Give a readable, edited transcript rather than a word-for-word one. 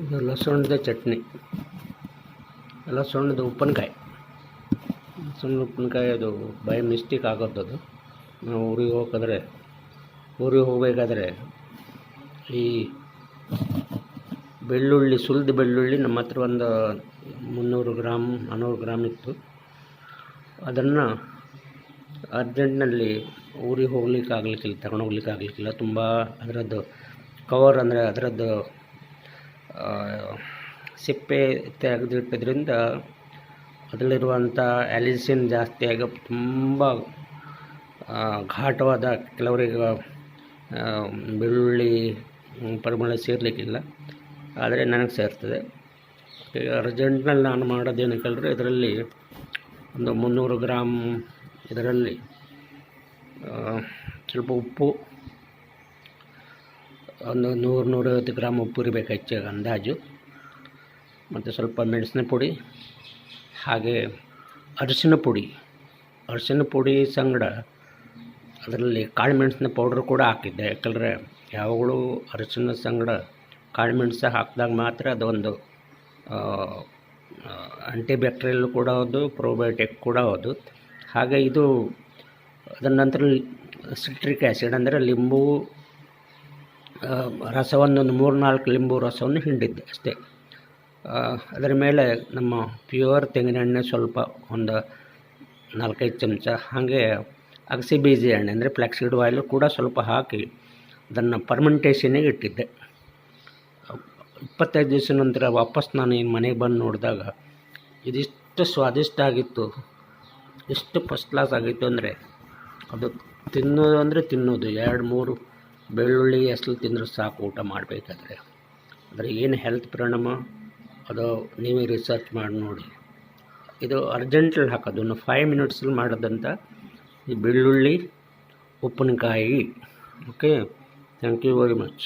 ಇದು ಲಸಣದ ಚಟ್ನಿ, ಲಸಣದ ಉಪ್ಪಿನಕಾಯಿ. ಲಸಣದ ಉಪ್ಪಿನಕಾಯಿ ಅದು ಬೈ ಮಿಸ್ಟೇಕ್ ಆಗೋದದು. ನಾವು ಊರಿಗೆ ಹೋಗಬೇಕಾದ್ರೆ ಈ ಬೆಳ್ಳುಳ್ಳಿ, ಸುಲಿದ ಬೆಳ್ಳುಳ್ಳಿ ನಮ್ಮ ಹತ್ರ ಒಂದು 300 ಗ್ರಾಮ್ 400 ಗ್ರಾಮ್ ಇತ್ತು. ಅದನ್ನು ಅರ್ಜೆಂಟ್ನಲ್ಲಿ ಊರಿಗೆ ತಗೊಂಡೋಗ್ಲಿಕ್ಕಾಗಲಿಕ್ಕಿಲ್ಲ. ತುಂಬ ಅದರದ್ದು ಕವರ್, ಅಂದರೆ ಅದರದ್ದು ಸಿಪ್ಪೆ ತೆಗೆದಿಟ್ಟಿದ್ರಿಂದ ಅದರಲ್ಲಿರುವಂಥ ಆಲಿಸಿನ್ ಜಾಸ್ತಿಯಾಗಿ ತುಂಬ ಘಾಟವಾದ, ಕೆಲವರಿಗೆ ಬೆಳ್ಳುಳ್ಳಿ ಪರಿಮಳ ಸೇರಲಿಕ್ಕಿಲ್ಲ, ಆದರೆ ನನಗೆ ಸೇರ್ತದೆ. ಈಗ ಅರ್ಜೆಂಟ್ನಲ್ಲಿ ನಾನು ಮಾಡೋದೇನಕ್ಕಂದರೆ, ಇದರಲ್ಲಿ ಒಂದು 300 ಗ್ರಾಮ್ ಇದರಲ್ಲಿ ಸ್ವಲ್ಪ ಉಪ್ಪು, ಒಂದು 100-150 ಗ್ರಾಮ್ ಉಪ್ಪು ಇರಬೇಕು ಹೆಚ್ಚಾಗಿ ಅಂದಾಜು, ಮತ್ತು ಸ್ವಲ್ಪ ಮೆಣಸಿನ ಪುಡಿ, ಹಾಗೆ ಅರಿಶಿನ ಪುಡಿ ಸಂಗಡ ಅದರಲ್ಲಿ ಕಾಳುಮೆಣಸಿನ ಪೌಡ್ರ್ ಕೂಡ ಹಾಕಿದ್ದೆ. ಯಾಕಂದರೆ ಯಾವಾಗಲೂ ಅರಿಶಿನ ಸಂಗಡ ಕಾಳುಮೆಣಸು ಹಾಕಿದಾಗ ಮಾತ್ರ ಅದೊಂದು ಆಂಟಿಬ್ಯಾಕ್ಟೀರಿಯಲ್ ಕೂಡ ಹೌದು, ಪ್ರೋಬಯೋಟಿಕ್ ಕೂಡ ಹೌದು. ಹಾಗೆ ಇದು ಅದರ ನಂತರ ಸಿಟ್ರಿಕ್ ಆ್ಯಸಿಡ್, ಅಂದರೆ ಲಿಂಬು ರಸವನ್ನು, 3-4 ಲಿಂಬು ರಸವನ್ನು ಹಿಂಡಿದ್ದೆ ಅಷ್ಟೇ. ಅದರ ಮೇಲೆ ನಮ್ಮ ಪ್ಯೂರ್ ತೆಂಗಿನೆಣ್ಣೆ ಸ್ವಲ್ಪ ಒಂದು 4-5 ಚಮಚ, ಹಾಗೆ ಅಗಸೆ ಬೀಜ ಎಣ್ಣೆ ಅಂದರೆ ಫ್ಲ್ಯಾಕ್ಸೀಡ್ ಆಯಿಲು ಕೂಡ ಸ್ವಲ್ಪ ಹಾಕಿ ಅದನ್ನು ಫರ್ಮೆಂಟೇಷನಿಗೆ ಇಟ್ಟಿದ್ದೆ. 25 ದಿವಸ ನಂತರ ವಾಪಸ್ ನಾನು ಮನೆಗೆ ಬಂದು ನೋಡಿದಾಗ ಇದಿಷ್ಟು ಸ್ವಾದಿಷ್ಟ ಆಗಿತ್ತು, ಎಷ್ಟು ಫಸ್ಟ್ ಕ್ಲಾಸ್ ಆಗಿತ್ತು ಅಂದರೆ, ಅದು ತಿನ್ನೋದು 2-3 ಬೆಳ್ಳುಳ್ಳಿ ಎಸಳು ತಿಂದರೂ ಸಾಕು ಊಟ ಮಾಡಬೇಕಾದ್ರೆ. ಆದರೆ ಏನು ಹೆಲ್ತ್ ಪರಿಣಾಮ ಅದು ನೀವೇ ರಿಸರ್ಚ್ ಮಾಡಿ ನೋಡಿ. ಇದು ಅರ್ಜೆಂಟಲ್ಲಿ ಹಾಕೋದು, 5 ಮಿನಿಟ್ಸಲ್ಲಿ ಮಾಡೋದಂತ ಈ ಬೆಳ್ಳುಳ್ಳಿ ಉಪ್ಪಿನಕಾಯಿ. Okay, thank you very much.